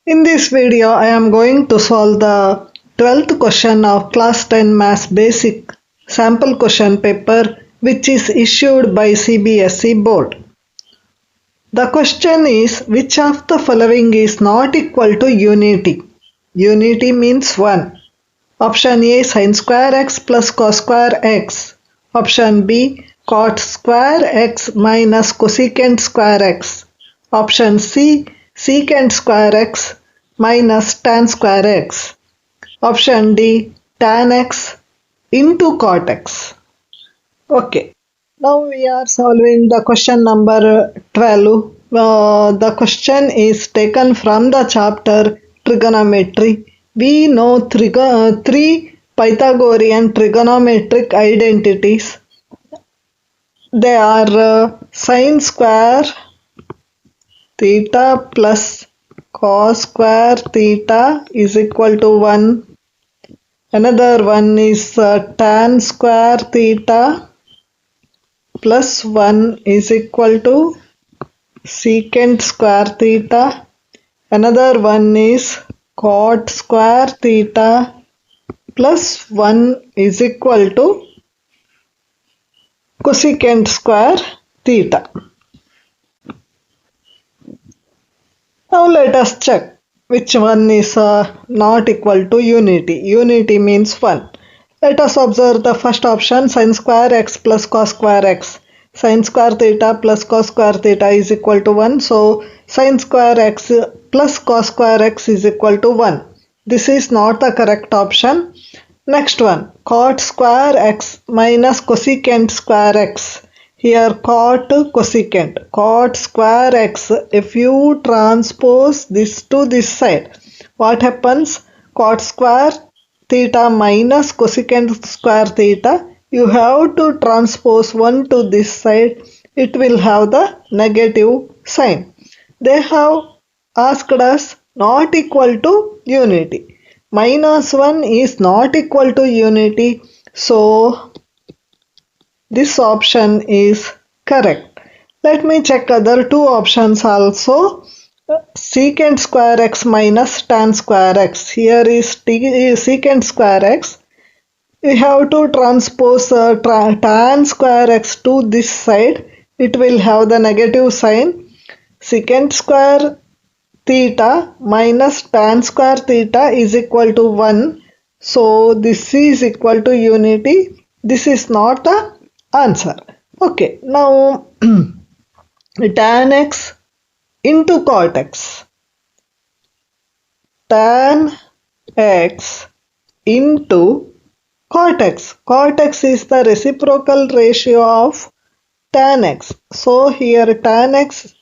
In this video, I am going to solve the 12th question of Class 10 Maths Basic sample question paper which is issued by CBSE Board. The question is, which of the following is not equal to unity? Unity means 1. Option A, sin square x plus cos square x. Option B, cot square x minus cosecant square x. Option C, secant square x minus tan square x. Option D, tan x into cot x. Okay, now we are solving the question number 12. The question is taken from the chapter trigonometry. We know three Pythagorean trigonometric identities. They are sin square theta plus cos square theta is equal to 1. Another one is tan square theta plus 1 is equal to secant square theta. Another one is cot square theta plus 1 is equal to cosecant square theta. Now let us check which one is not equal to unity. Unity means 1. Let us observe the first option, sin square x plus cos square x. Sin square theta plus cos square theta is equal to 1. So sin square x plus cos square x is equal to 1. This is not the correct option. Next one, cot square x minus cosecant square x. Here cot cosecant, cot square x, if you transpose this to this side, what happens? Cot square theta minus cosecant square theta, you have to transpose 1 to this side, it will have the negative sign. They have asked us not equal to unity. Minus 1 is not equal to unity, so this option is correct. Let me check other two options also. Secant square x minus tan square x. Here is secant square x. We have to transpose tan square x to this side. It will have the negative sign. Secant square theta minus tan square theta is equal to 1. So this is equal to unity. This is not the answer. Okay, now tan x into cot x. Tan x into cot x. Cot x is the reciprocal ratio of tan x. So here tan x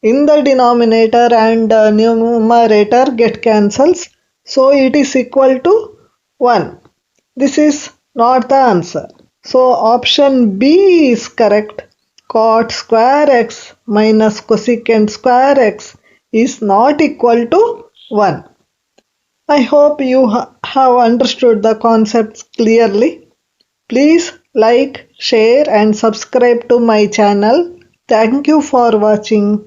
in the denominator and numerator get cancels. So it is equal to 1. This is not the answer. So option B is correct. Cot square x minus cosecant square x is not equal to 1. I hope you have understood the concepts clearly. Please like, share and subscribe to my channel. Thank you for watching.